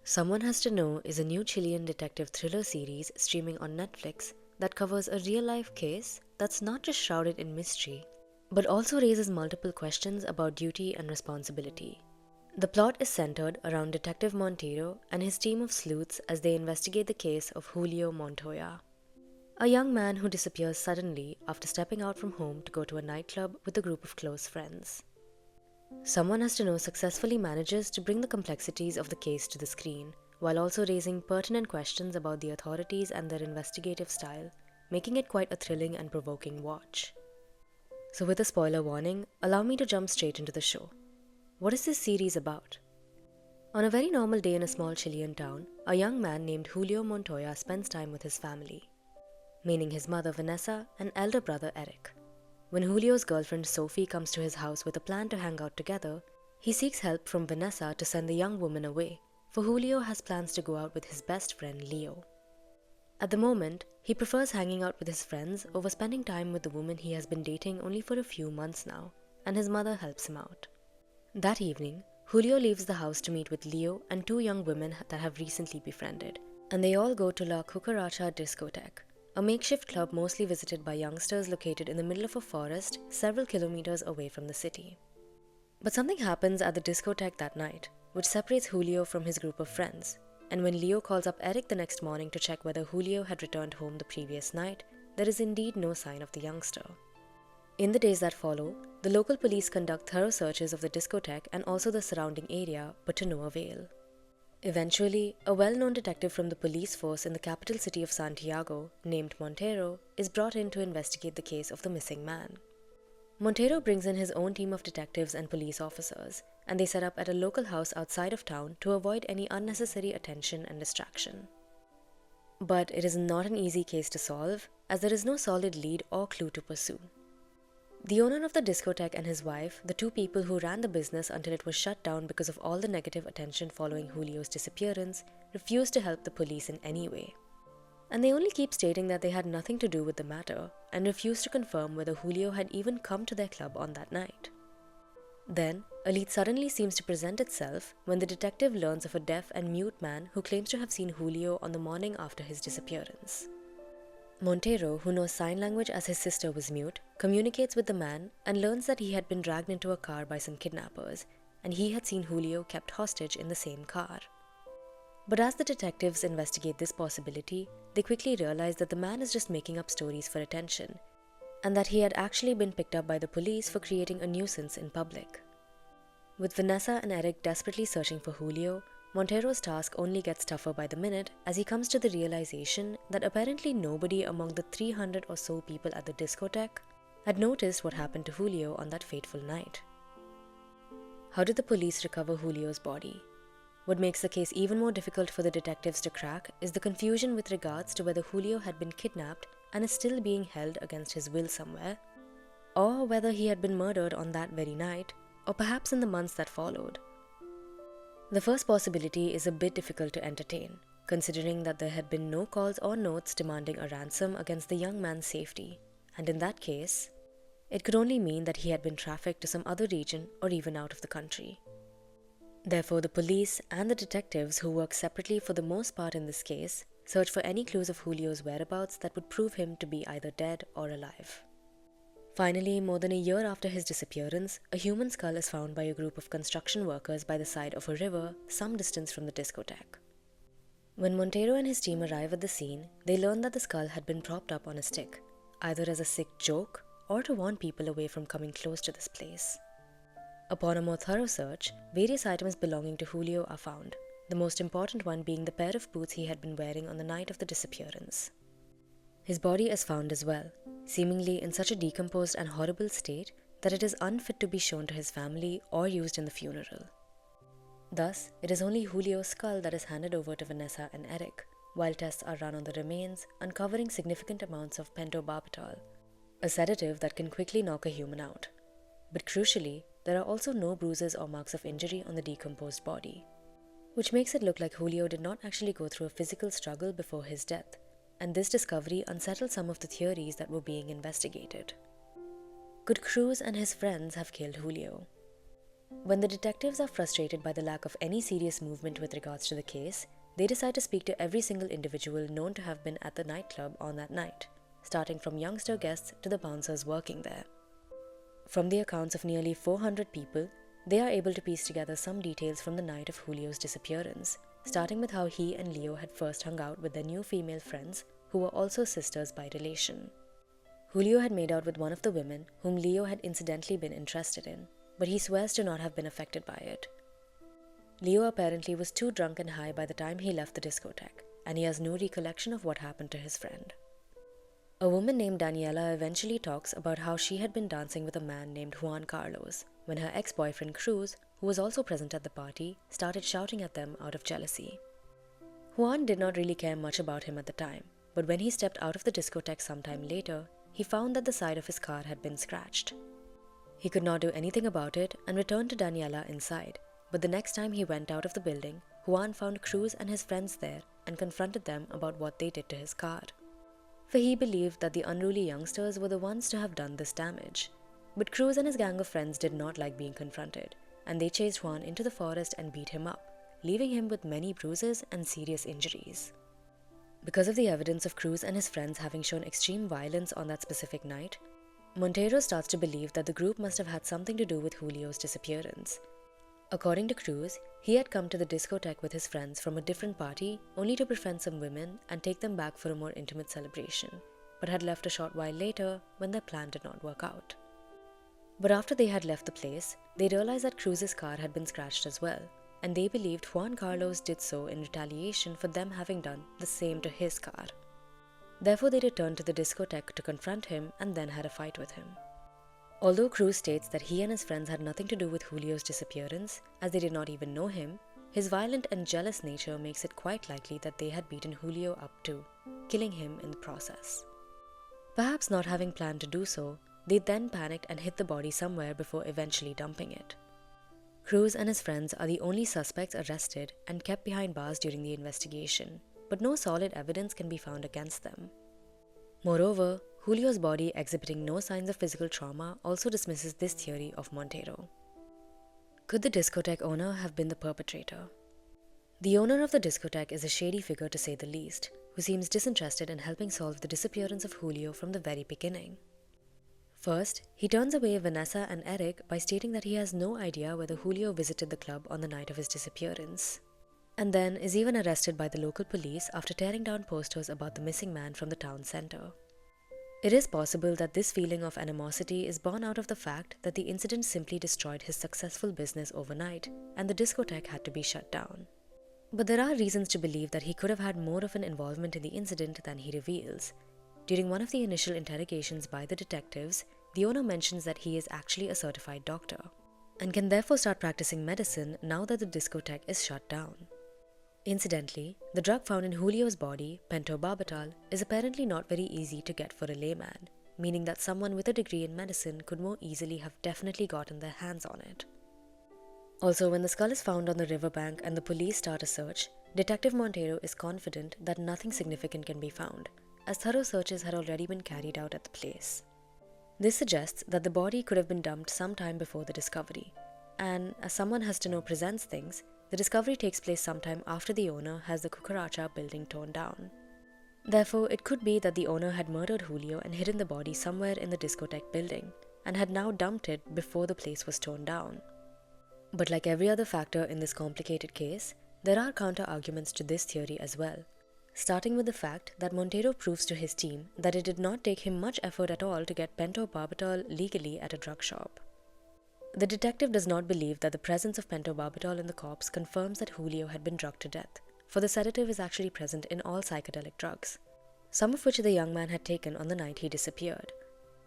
Someone Has to Know is a new Chilean detective thriller series streaming on Netflix that covers a real-life case that's not just shrouded in mystery, but also raises multiple questions about duty and responsibility. The plot is centered around Detective Montero and his team of sleuths as they investigate the case of Julio Montoya, a young man who disappears suddenly after stepping out from home to go to a nightclub with a group of close friends. Someone Has to Know successfully manages to bring the complexities of the case to the screen, while also raising pertinent questions about the authorities and their investigative style, making it quite a thrilling and provoking watch. So with a spoiler warning, allow me to jump straight into the show. What is this series about? On a very normal day in a small Chilean town, a young man named Julio Montoya spends time with his family, meaning his mother Vanessa and elder brother Eric. When Julio's girlfriend Sophie comes to his house with a plan to hang out together, he seeks help from Vanessa to send the young woman away, for Julio has plans to go out with his best friend Leo. At the moment, he prefers hanging out with his friends over spending time with the woman he has been dating only for a few months now, and his mother helps him out. That evening, Julio leaves the house to meet with Leo and two young women that have recently befriended, and they all go to La Cucaracha discotheque, a makeshift club mostly visited by youngsters located in the middle of a forest several kilometers away from the city. But something happens at the discotheque that night, which separates Julio from his group of friends, and when Leo calls up Eric the next morning to check whether Julio had returned home the previous night, there is indeed no sign of the youngster. In the days that follow, the local police conduct thorough searches of the discotheque and also the surrounding area, but to no avail. Eventually, a well-known detective from the police force in the capital city of Santiago, named Montero, is brought in to investigate the case of the missing man. Montero brings in his own team of detectives and police officers, and they set up at a local house outside of town to avoid any unnecessary attention and distraction. But it is not an easy case to solve, as there is no solid lead or clue to pursue. The owner of the discotheque and his wife, the two people who ran the business until it was shut down because of all the negative attention following Julio's disappearance, refused to help the police in any way. And they only keep stating that they had nothing to do with the matter and refuse to confirm whether Julio had even come to their club on that night. Then, a lead suddenly seems to present itself when the detective learns of a deaf and mute man who claims to have seen Julio on the morning after his disappearance. Montero, who knows sign language as his sister was mute, communicates with the man and learns that he had been dragged into a car by some kidnappers, and he had seen Julio kept hostage in the same car. But as the detectives investigate this possibility, they quickly realize that the man is just making up stories for attention, and that he had actually been picked up by the police for creating a nuisance in public. With Vanessa and Eric desperately searching for Julio, Montero's task only gets tougher by the minute as he comes to the realization that apparently nobody among the 300 or so people at the discotheque had noticed what happened to Julio on that fateful night. How did the police recover Julio's body? What makes the case even more difficult for the detectives to crack is the confusion with regards to whether Julio had been kidnapped and is still being held against his will somewhere, or whether he had been murdered on that very night, or perhaps in the months that followed. The first possibility is a bit difficult to entertain, considering that there had been no calls or notes demanding a ransom against the young man's safety, and in that case, it could only mean that he had been trafficked to some other region or even out of the country. Therefore, the police and the detectives who work separately for the most part in this case search for any clues of Julio's whereabouts that would prove him to be either dead or alive. Finally, more than a year after his disappearance, a human skull is found by a group of construction workers by the side of a river some distance from the discotheque. When Montero and his team arrive at the scene, they learn that the skull had been propped up on a stick, either as a sick joke or to warn people away from coming close to this place. Upon a more thorough search, various items belonging to Julio are found, the most important one being the pair of boots he had been wearing on the night of the disappearance. His body is found as well, seemingly in such a decomposed and horrible state that it is unfit to be shown to his family or used in the funeral. Thus, it is only Julio's skull that is handed over to Vanessa and Eric, while tests are run on the remains, uncovering significant amounts of pentobarbital, a sedative that can quickly knock a human out. But crucially, there are also no bruises or marks of injury on the decomposed body, which makes it look like Julio did not actually go through a physical struggle before his death, and this discovery unsettled some of the theories that were being investigated. Could Cruz and his friends have killed Julio? When the detectives are frustrated by the lack of any serious movement with regards to the case, they decide to speak to every single individual known to have been at the nightclub on that night, starting from youngster guests to the bouncers working there. From the accounts of nearly 400 people, they are able to piece together some details from the night of Julio's disappearance, starting with how he and Leo had first hung out with their new female friends, who were also sisters by relation. Julio had made out with one of the women whom Leo had incidentally been interested in, but he swears to not have been affected by it. Leo apparently was too drunk and high by the time he left the discotheque, and he has no recollection of what happened to his friend. A woman named Daniela eventually talks about how she had been dancing with a man named Juan Carlos when her ex-boyfriend Cruz, who was also present at the party, started shouting at them out of jealousy. Juan did not really care much about him at the time, but when he stepped out of the discotheque sometime later, he found that the side of his car had been scratched. He could not do anything about it and returned to Daniela inside, but the next time he went out of the building, Juan found Cruz and his friends there and confronted them about what they did to his car. For he believed that the unruly youngsters were the ones to have done this damage. But Cruz and his gang of friends did not like being confronted, and they chased Juan into the forest and beat him up, leaving him with many bruises and serious injuries. Because of the evidence of Cruz and his friends having shown extreme violence on that specific night, Montero starts to believe that the group must have had something to do with Julio's disappearance. According to Cruz, he had come to the discotheque with his friends from a different party only to befriend some women and take them back for a more intimate celebration, but had left a short while later when their plan did not work out. But after they had left the place, they realized that Cruz's car had been scratched as well, and they believed Juan Carlos did so in retaliation for them having done the same to his car. Therefore, they returned to the discotheque to confront him and then had a fight with him. Although Cruz states that he and his friends had nothing to do with Julio's disappearance, as they did not even know him, his violent and jealous nature makes it quite likely that they had beaten Julio up too, killing him in the process. Perhaps not having planned to do so, they then panicked and hid the body somewhere before eventually dumping it. Cruz and his friends are the only suspects arrested and kept behind bars during the investigation, but no solid evidence can be found against them. Moreover, Julio's body exhibiting no signs of physical trauma also dismisses this theory of Montero. Could the discotheque owner have been the perpetrator? The owner of the discotheque is a shady figure to say the least, who seems disinterested in helping solve the disappearance of Julio from the very beginning. First, he turns away Vanessa and Eric by stating that he has no idea whether Julio visited the club on the night of his disappearance, and then is even arrested by the local police after tearing down posters about the missing man from the town center. It is possible that this feeling of animosity is born out of the fact that the incident simply destroyed his successful business overnight and the discotheque had to be shut down. But there are reasons to believe that he could have had more of an involvement in the incident than he reveals. During one of the initial interrogations by the detectives, the owner mentions that he is actually a certified doctor and can therefore start practicing medicine now that the discotheque is shut down. Incidentally, the drug found in Julio's body, pentobarbital, is apparently not very easy to get for a layman, meaning that someone with a degree in medicine could more easily have definitely gotten their hands on it. Also, when the skull is found on the riverbank and the police start a search, Detective Montero is confident that nothing significant can be found, as thorough searches had already been carried out at the place. This suggests that the body could have been dumped sometime before the discovery, and as someone has to know presents things, the discovery takes place sometime after the owner has the cucaracha building torn down. Therefore, it could be that the owner had murdered Julio and hidden the body somewhere in the discotheque building, and had now dumped it before the place was torn down. But like every other factor in this complicated case, there are counter-arguments to this theory as well, starting with the fact that Montero proves to his team that it did not take him much effort at all to get pentobarbital legally at a drug shop. The detective does not believe that the presence of pentobarbital in the corpse confirms that Julio had been drugged to death, for the sedative is actually present in all psychedelic drugs, some of which the young man had taken on the night he disappeared.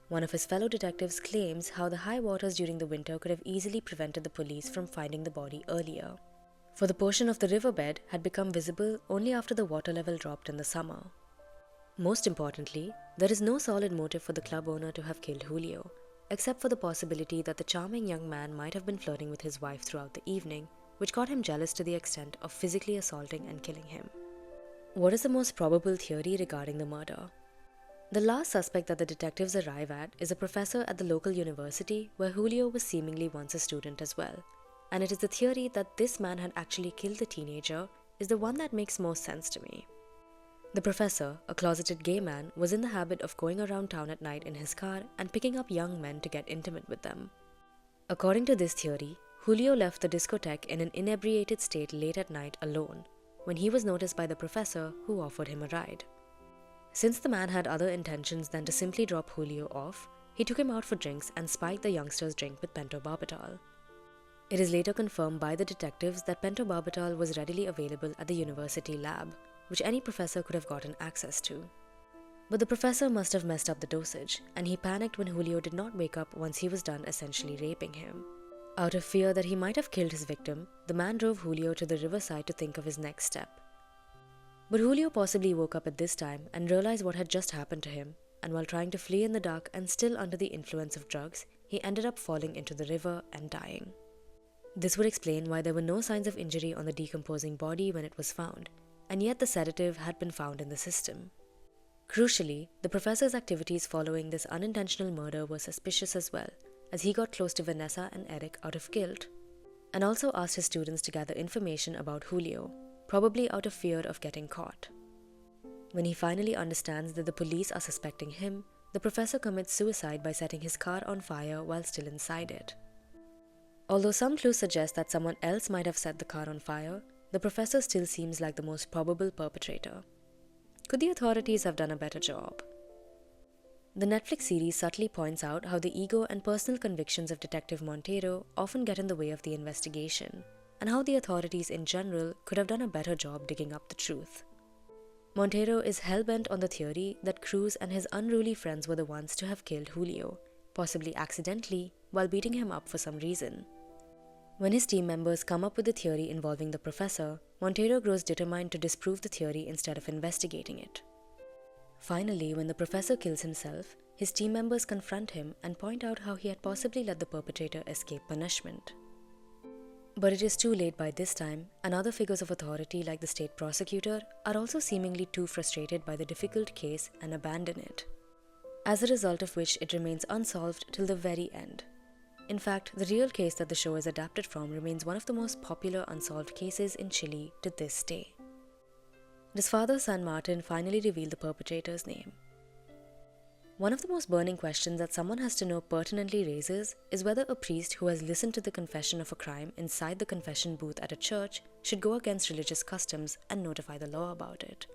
One of his fellow detectives claims how the high waters during the winter could have easily prevented the police from finding the body earlier, for the portion of the riverbed had become visible only after the water level dropped in the summer. Most importantly, there is no solid motive for the club owner to have killed Julio, except for the possibility that the charming young man might have been flirting with his wife throughout the evening, which got him jealous to the extent of physically assaulting and killing him. What is the most probable theory regarding the murder? The last suspect that the detectives arrive at is a professor at the local university where Julio was seemingly once a student as well, and it is the theory that this man had actually killed the teenager is the one that makes most sense to me. The professor, a closeted gay man, was in the habit of going around town at night in his car and picking up young men to get intimate with them. According to this theory, Julio left the discotheque in an inebriated state late at night alone, when he was noticed by the professor, who offered him a ride. Since the man had other intentions than to simply drop Julio off, he took him out for drinks and spiked the youngster's drink with pentobarbital. It is later confirmed by the detectives that pentobarbital was readily available at the university lab, which any professor could have gotten access to. But the professor must have messed up the dosage, and he panicked when Julio did not wake up once he was done essentially raping him. Out of fear that he might have killed his victim, the man drove Julio to the riverside to think of his next step. But Julio possibly woke up at this time and realized what had just happened to him, and while trying to flee in the dark and still under the influence of drugs, he ended up falling into the river and dying. This would explain why there were no signs of injury on the decomposing body when it was found, and yet the sedative had been found in the system. Crucially, the professor's activities following this unintentional murder were suspicious as well, as he got close to Vanessa and Eric out of guilt, and also asked his students to gather information about Julio, probably out of fear of getting caught. When he finally understands that the police are suspecting him, the professor commits suicide by setting his car on fire while still inside it. Although some clues suggest that someone else might have set the car on fire, the professor still seems like the most probable perpetrator. Could the authorities have done a better job? The Netflix series subtly points out how the ego and personal convictions of Detective Montero often get in the way of the investigation, and how the authorities in general could have done a better job digging up the truth. Montero is hell-bent on the theory that Cruz and his unruly friends were the ones to have killed Julio, possibly accidentally, while beating him up for some reason. When his team members come up with the theory involving the professor, Montero grows determined to disprove the theory instead of investigating it. Finally, when the professor kills himself, his team members confront him and point out how he had possibly let the perpetrator escape punishment. But it is too late by this time, and other figures of authority like the state prosecutor are also seemingly too frustrated by the difficult case and abandon it, as a result of which it remains unsolved till the very end. In fact, the real case that the show is adapted from remains one of the most popular unsolved cases in Chile to this day. Does Father San Martin finally reveal the perpetrator's name? One of the most burning questions that someone has to know pertinently raises is whether a priest who has listened to the confession of a crime inside the confession booth at a church should go against religious customs and notify the law about it.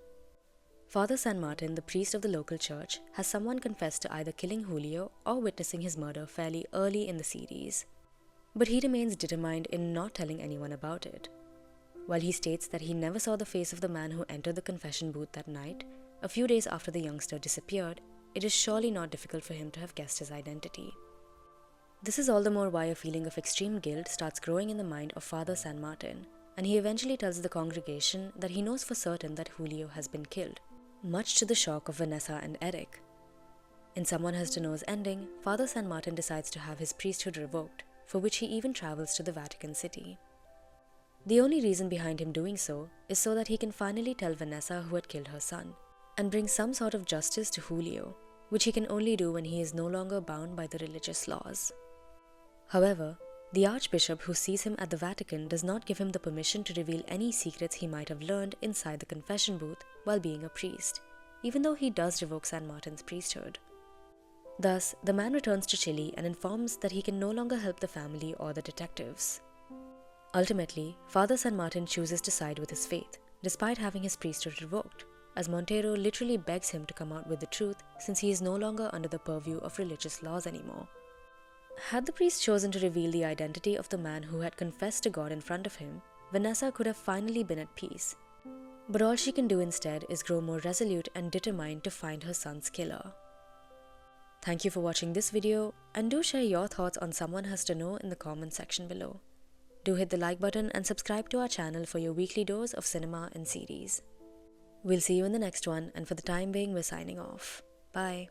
Father San Martin, the priest of the local church, has someone confess to either killing Julio or witnessing his murder fairly early in the series, but he remains determined in not telling anyone about it. While he states that he never saw the face of the man who entered the confession booth that night, a few days after the youngster disappeared, it is surely not difficult for him to have guessed his identity. This is all the more why a feeling of extreme guilt starts growing in the mind of Father San Martin, and he eventually tells the congregation that he knows for certain that Julio has been killed, much to the shock of Vanessa and Eric. In Someone Has to Know's ending, Father San Martin decides to have his priesthood revoked, for which he even travels to the Vatican City. The only reason behind him doing so is so that he can finally tell Vanessa who had killed her son, and bring some sort of justice to Julio, which he can only do when he is no longer bound by the religious laws. However, the Archbishop who sees him at the Vatican does not give him the permission to reveal any secrets he might have learned inside the confession booth while being a priest, even though he does revoke San Martin's priesthood. Thus, the man returns to Chile and informs that he can no longer help the family or the detectives. Ultimately, Father San Martin chooses to side with his faith, despite having his priesthood revoked, as Montero literally begs him to come out with the truth since he is no longer under the purview of religious laws anymore. Had the priest chosen to reveal the identity of the man who had confessed to God in front of him, Vanessa could have finally been at peace. But all she can do instead is grow more resolute and determined to find her son's killer. Thank you for watching this video, and do share your thoughts on Someone Has to Know in the comment section below. Do hit the like button and subscribe to our channel for your weekly dose of cinema and series. We'll see you in the next one, and for the time being, we're signing off. Bye.